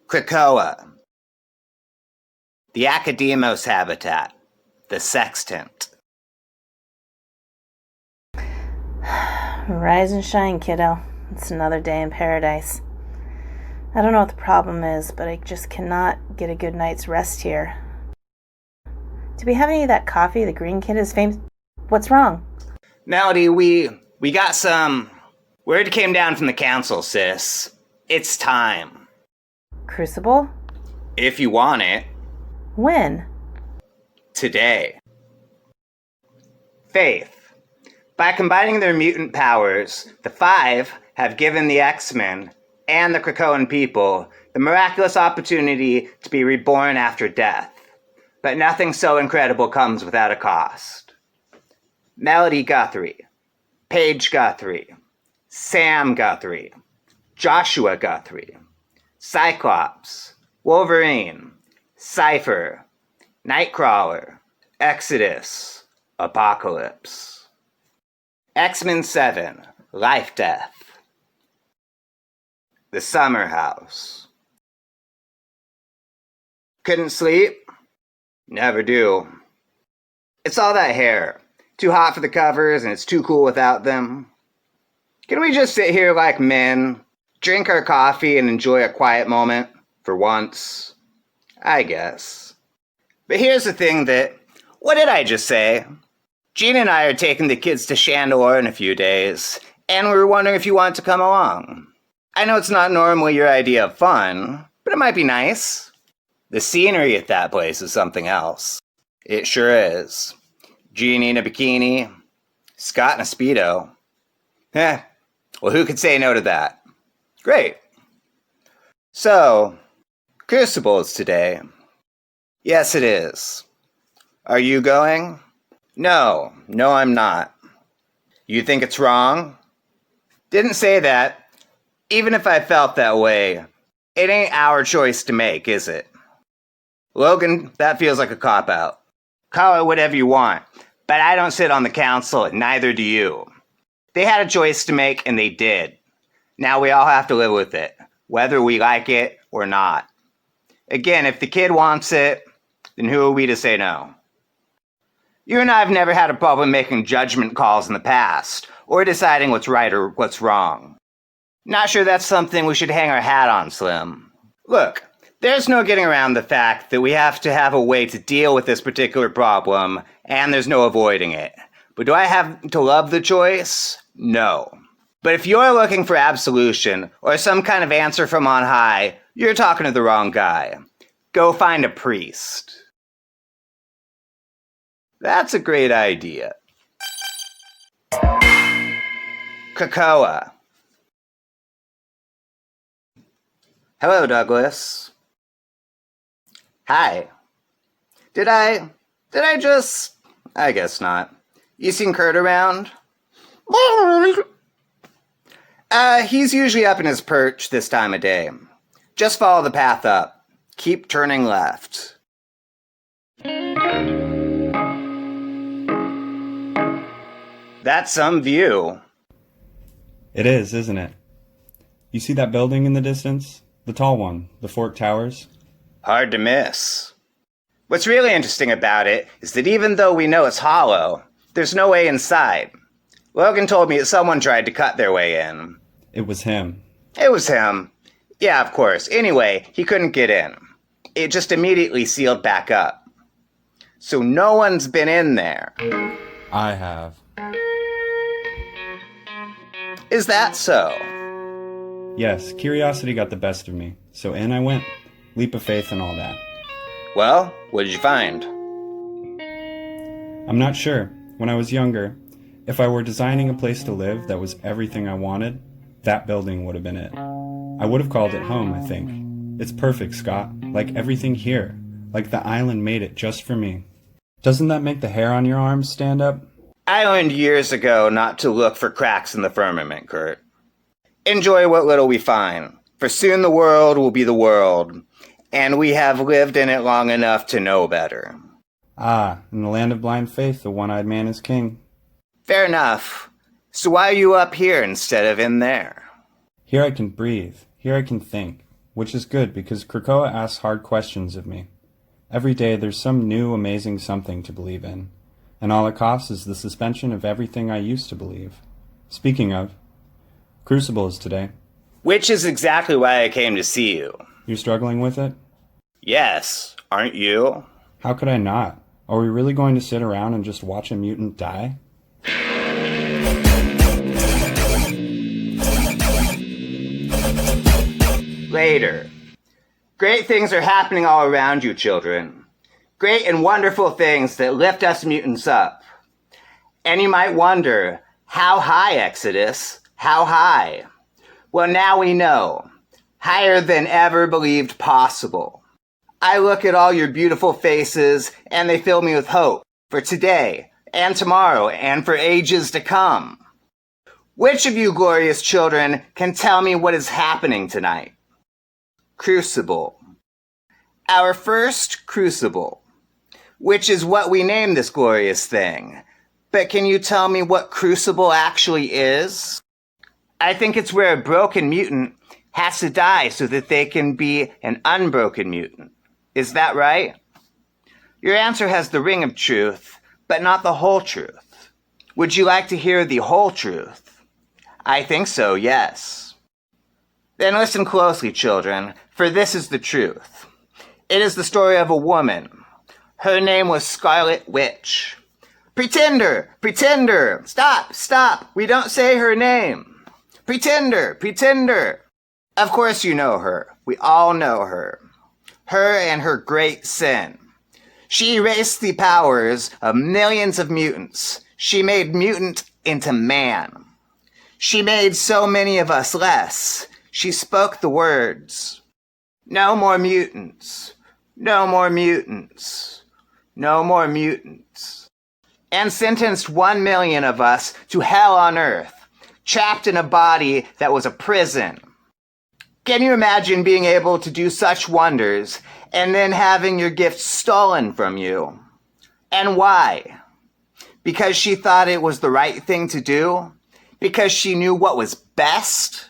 Krakoa. The Academos habitat. The sextant. Rise and shine, kiddo. It's another day in paradise. I don't know what the problem is, but I just cannot get a good night's rest here. Do we have any of that coffee the green kid is famous? What's wrong? Melody, we got some... Word came down from the council, sis. It's time. Crucible? If you want it. When? Today. Faith. By combining their mutant powers, the Five have given the X-Men and the Krakoan people the miraculous opportunity to be reborn after death. But nothing so incredible comes without a cost. Melody Guthrie, Paige Guthrie, Sam Guthrie, Joshua Guthrie, Cyclops, Wolverine, Cypher, Nightcrawler, Exodus, Apocalypse. X-Men 7, Life Death. The Summer House. Couldn't sleep? Never do. It's all that hair. Too hot for the covers and it's too cool without them. Can we just sit here like men, drink our coffee and enjoy a quiet moment for once? I guess. But here's the thing what did I just say? Gene and I are taking the kids to Chandeleur in a few days, and we were wondering if you want to come along. I know it's not normally your idea of fun, but it might be nice. The scenery at that place is something else. It sure is. Jeannie in a bikini, Scott in a Speedo. Well, who could say no to that? Great. So, Crucible is today. Yes, it is. Are you going? No, I'm not. You think it's wrong? Didn't say that. Even if I felt that way, it ain't our choice to make, is it? Logan, that feels like a cop-out. Call it whatever you want, but I don't sit on the council, and neither do you. They had a choice to make, and they did. Now we all have to live with it, whether we like it or not. Again, if the kid wants it, then who are we to say no? You and I have never had a problem making judgment calls in the past, or deciding what's right or what's wrong. Not sure that's something we should hang our hat on, Slim. Look, there's no getting around the fact that we have to have a way to deal with this particular problem, and there's no avoiding it. But do I have to love the choice? No. But if you're looking for absolution, or some kind of answer from on high, you're talking to the wrong guy. Go find a priest. That's a great idea. Krakoa. Hello, Douglas. Hi. Did I just... I guess not. You seen Kurt around? He's usually up in his perch this time of day. Just follow the path up. Keep turning left. That's some view. It is, isn't it? You see that building in the distance? The tall one, the Fork Towers? Hard to miss. What's really interesting about it is that even though we know it's hollow, there's no way inside. Logan told me that someone tried to cut their way in. It was him. It was him. Yeah, of course. Anyway, he couldn't get in. It just immediately sealed back up. So no one's been in there. I have. Is that so? Yes, curiosity got the best of me, so in I went. Leap of faith and all that. Well, what did you find? I'm not sure. When I was younger, if I were designing a place to live that was everything I wanted, that building would have been it. I would have called it home, I think. It's perfect, Scott. Like everything here. Like the island made it just for me. Doesn't that make the hair on your arms stand up? I learned years ago not to look for cracks in the firmament, Kurt. Enjoy what little we find, for soon the world will be the world, and we have lived in it long enough to know better. Ah, in the land of blind faith, the one-eyed man is king. Fair enough. So why are you up here instead of in there? Here I can breathe. Here I can think. which is good because Krakoa asks hard questions of me. Every day there's some new amazing something to believe in, and all it costs is the suspension of everything I used to believe. Speaking of, Crucible is today. Which is exactly why I came to see you. You're struggling with it? Yes, aren't you? How could I not? Are we really going to sit around and just watch a mutant die? Later. Great things are happening all around you, children. Great and wonderful things that lift us mutants up. And you might wonder, how high, Exodus? How high? Well, now we know. Higher than ever believed possible. I look at all your beautiful faces, and they fill me with hope for today, and tomorrow, and for ages to come. Which of you glorious children can tell me what is happening tonight? Crucible. Our first crucible, which is what we name this glorious thing. But can you tell me what crucible actually is? I think it's where a broken mutant has to die so that they can be an unbroken mutant. Is that right? Your answer has the ring of truth, but not the whole truth. Would you like to hear the whole truth? I think so, yes. Then listen closely, children, for this is the truth. It is the story of a woman. Her name was Scarlet Witch. Pretender! Pretender! Stop! Stop! We don't say her name. Pretender! Pretender! Of course you know her. We all know her. Her and her great sin. She erased the powers of millions of mutants. She made mutant into man. She made so many of us less. She spoke the words. No more mutants. No more mutants. No more mutants. And sentenced 1 million of us to hell on earth, trapped in a body that was a prison. Can you imagine being able to do such wonders and then having your gifts stolen from you? And why? Because she thought it was the right thing to do? Because she knew what was best?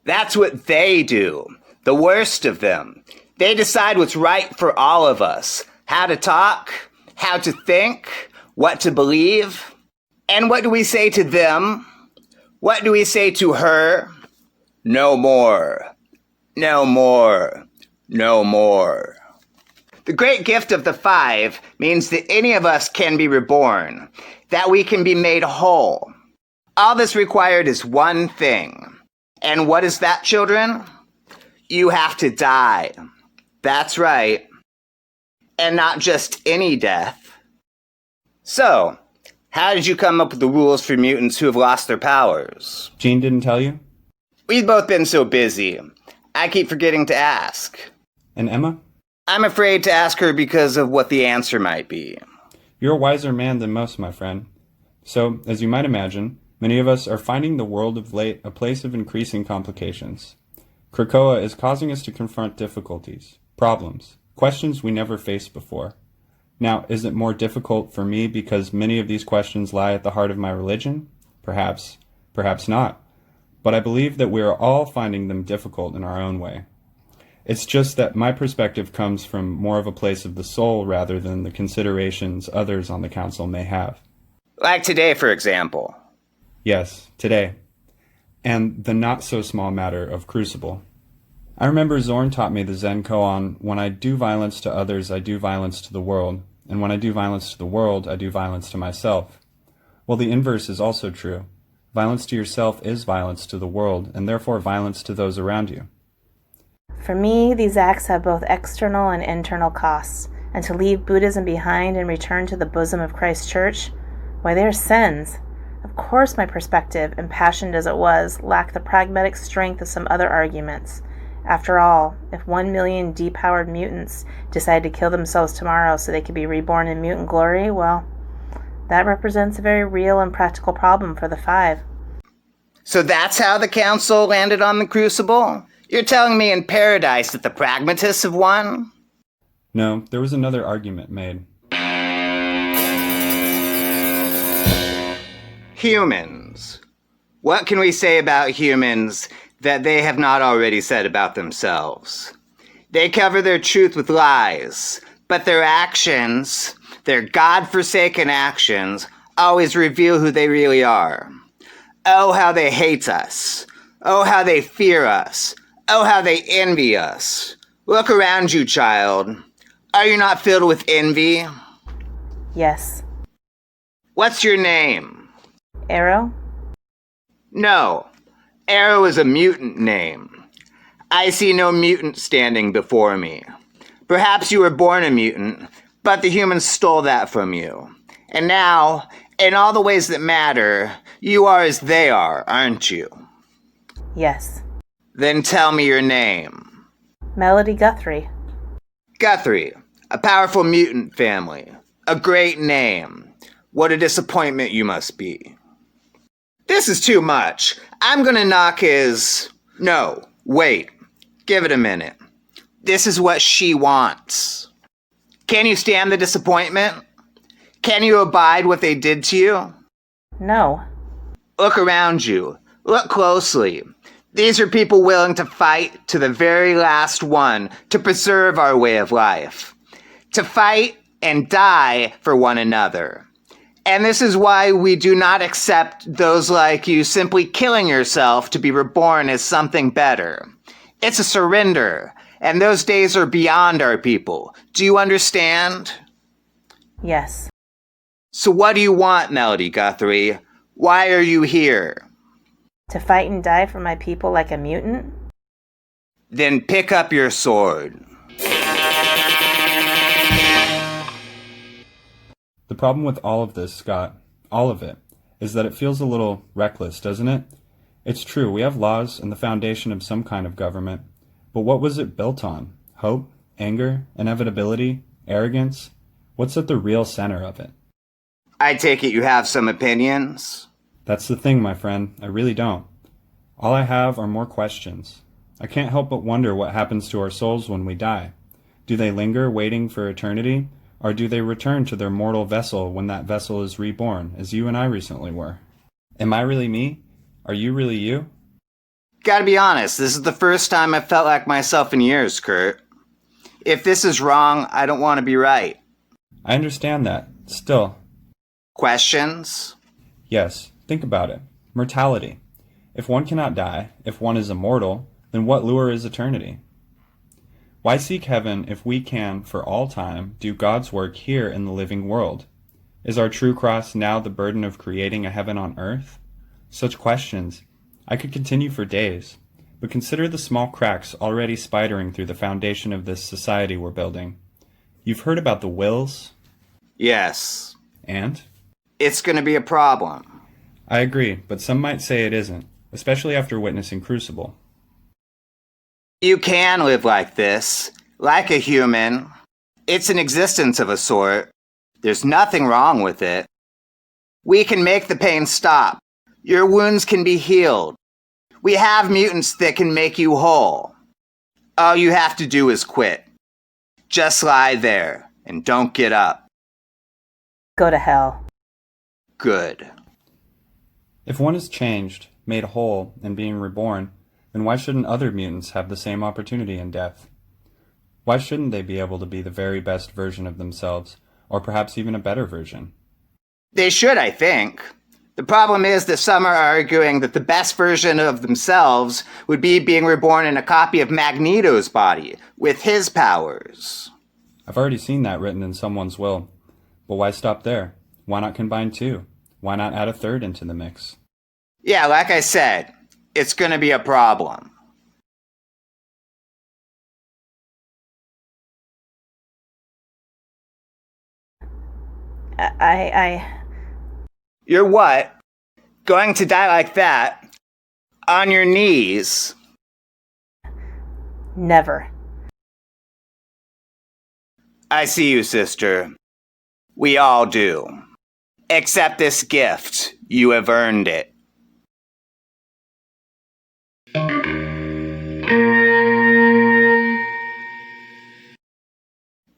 That's what they do, the worst of them. They decide what's right for all of us, how to talk, how to think, what to believe. And what do we say to them? What do we say to her? No more. No more. No more. The great gift of the 5 means that any of us can be reborn, that we can be made whole. All that's required is one thing. And what is that, children? You have to die. That's right. And not just any death. So, how did you come up with the rules for mutants who have lost their powers? Jean didn't tell you? We've both been so busy. I keep forgetting to ask. And Emma? I'm afraid to ask her because of what the answer might be. You're a wiser man than most, my friend. So, as you might imagine, many of us are finding the world of late a place of increasing complications. Krakoa is causing us to confront difficulties, problems, questions we never faced before. Now, is it more difficult for me because many of these questions lie at the heart of my religion? Perhaps. Perhaps not. But I believe that we are all finding them difficult in our own way. It's just that my perspective comes from more of a place of the soul rather than the considerations others on the council may have. Like today, for example. Yes, today. And the not-so-small matter of Crucible. I remember Zorn taught me the Zen koan, when I do violence to others, I do violence to the world, and when I do violence to the world, I do violence to myself. Well, the inverse is also true. Violence to yourself is violence to the world, and therefore violence to those around you. For me, these acts have both external and internal costs, and to leave Buddhism behind and return to the bosom of Christ's church, why, they are sins. Of course my perspective, impassioned as it was, lacked the pragmatic strength of some other arguments. After all, if 1 million depowered mutants decide to kill themselves tomorrow so they could be reborn in mutant glory, well, that represents a very real and practical problem for the 5. So that's how the council landed on the Crucible? You're telling me in paradise that the pragmatists have won? No, there was another argument made. Humans. What can we say about humans that they have not already said about themselves. They cover their truth with lies, but their actions, their God-forsaken actions, always reveal who they really are. Oh, how they hate us. Oh, how they fear us. Oh, how they envy us. Look around you, child. Are you not filled with envy? Yes. What's your name? Arrow? No. Arrow is a mutant name. I see no mutant standing before me. Perhaps you were born a mutant, but the humans stole that from you. And now, in all the ways that matter, you are as they are, aren't you? Yes. Then tell me your name. Melody Guthrie. Guthrie, a powerful mutant family. A great name. What a disappointment you must be. This is too much. I'm gonna knock his... No, wait. Give it a minute. This is what she wants. Can you stand the disappointment? Can you abide what they did to you? No. Look around you. Look closely. These are people willing to fight to the very last one to preserve our way of life. To fight and die for one another. And this is why we do not accept those like you simply killing yourself to be reborn as something better. It's a surrender, and those days are beyond our people. Do you understand? Yes. So what do you want, Melody Guthrie? Why are you here? To fight and die for my people like a mutant? Then pick up your sword. The problem with all of this, Scott, all of it, is that it feels a little reckless, doesn't it? It's true, we have laws and the foundation of some kind of government, but what was it built on? Hope? Anger? Inevitability? Arrogance? What's at the real center of it? I take it you have some opinions? That's the thing, my friend. I really don't. All I have are more questions. I can't help but wonder what happens to our souls when we die. Do they linger waiting for eternity, or do they return to their mortal vessel when that vessel is reborn, as you and I recently were? Am I really me? Are you really you? Gotta be honest, this is the first time I've felt like myself in years, Kurt. If this is wrong, I don't want to be right. I understand that. Still. Questions? Yes, think about it. Mortality. If one cannot die, if one is immortal, then what lure is eternity? Why seek heaven if we can, for all time, do God's work here in the living world? Is our true cross now the burden of creating a heaven on earth? Such questions. I could continue for days, but consider the small cracks already spidering through the foundation of this society we're building. You've heard about the wills? Yes. And? It's gonna be a problem. I agree, but some might say it isn't, especially after witnessing Crucible. You can live like this, like a human. It's an existence of a sort. There's nothing wrong with it. We can make the pain stop. Your wounds can be healed. We have mutants that can make you whole. All you have to do is quit. Just lie there and don't get up. Go to hell. Good. If one is changed, made whole, and being reborn, then why shouldn't other mutants have the same opportunity in death? Why shouldn't they be able to be the very best version of themselves, or perhaps even a better version? They should, I think. The problem is that some are arguing that the best version of themselves would be being reborn in a copy of Magneto's body, with his powers. I've already seen that written in someone's will. But why stop there? Why not combine two? Why not add a third into the mix? Yeah, like I said, it's gonna be a problem. You're what? Going to die like that? On your knees? Never. I see you, sister. We all do. Accept this gift. You have earned it.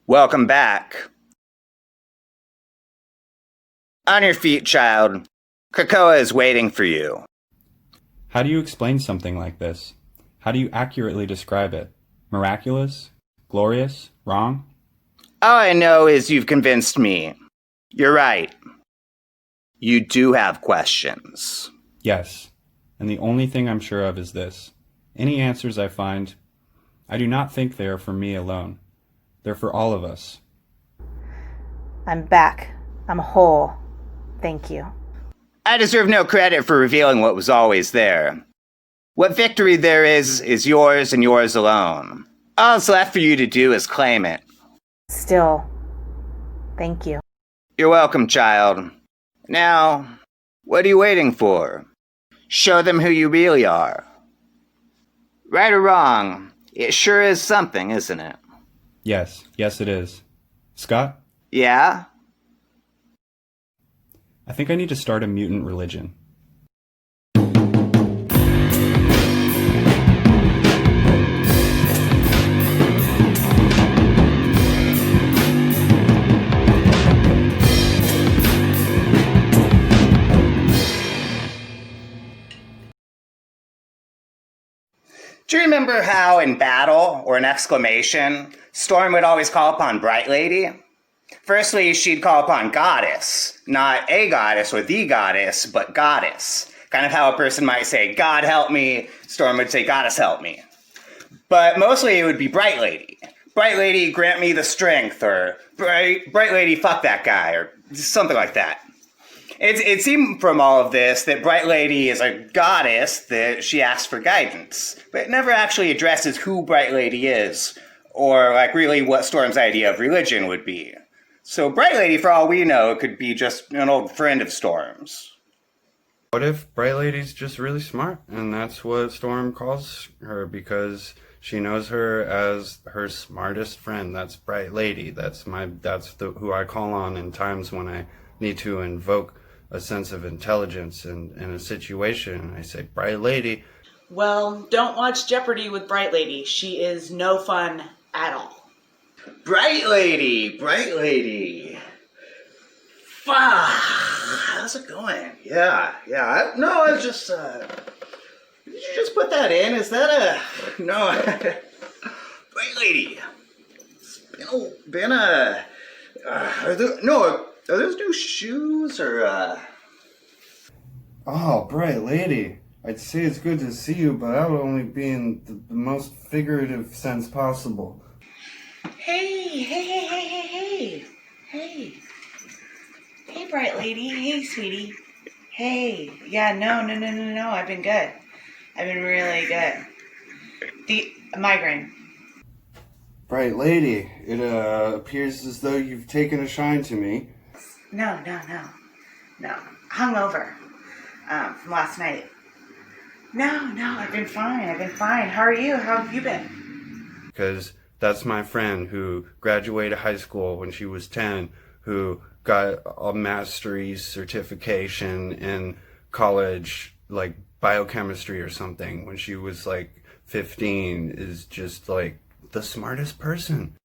Welcome back. On your feet, child. Krakoa is waiting for you. How do you explain something like this? How do you accurately describe it? Miraculous? Glorious? Wrong? All I know is you've convinced me. You're right. You do have questions. Yes. And the only thing I'm sure of is this. Any answers I find, I do not think they are for me alone. They're for all of us. I'm back. I'm whole. Thank you. I deserve no credit for revealing what was always there. What victory there is yours and yours alone. All that's left for you to do is claim it. Still, thank you. You're welcome, child. Now, what are you waiting for? Show them who you really are. Right or wrong, it sure is something, isn't it? Yes, it is. Scott? Yeah? I think I need to start a mutant religion. Do you remember how in battle, or an exclamation, Storm would always call upon Bright Lady? Firstly, she'd call upon Goddess. Not a goddess or the goddess, but Goddess. Kind of how a person might say, God help me, Storm would say, Goddess help me. But mostly it would be Bright Lady. Bright Lady, grant me the strength, or Bright Lady, fuck that guy, or something like that. It seemed from all of this that Bright Lady is a goddess that she asks for guidance, but it never actually addresses who Bright Lady is, or like really what Storm's idea of religion would be. So Bright Lady, for all we know, could be just an old friend of Storm's. What if Bright Lady's just really smart, and that's what Storm calls her because she knows her as her smartest friend? That's Bright Lady. That's who I call on in times when I need to invoke a sense of intelligence in a situation. I say, Bright Lady. Well, don't watch Jeopardy with Bright Lady. She is no fun at all. Bright Lady! Bright Lady! Fuck! How's it going? Yeah. I was just, did you just put that in? Is that a... No. Bright Lady! It's been a... Are those new shoes, or, Oh, Bright Lady. I'd say it's good to see you, but that would only be in the most figurative sense possible. Hey, Bright Lady. Hey, sweetie. Hey. Yeah, no. I've been good. I've been really good. The migraine. Bright Lady, it appears as though you've taken a shine to me. No. Hungover from last night. No, I've been fine. How are you? How have you been? Because that's my friend who graduated high school when she was 10, who got a mastery's certification in college, like biochemistry or something, when she was like 15, is just like the smartest person.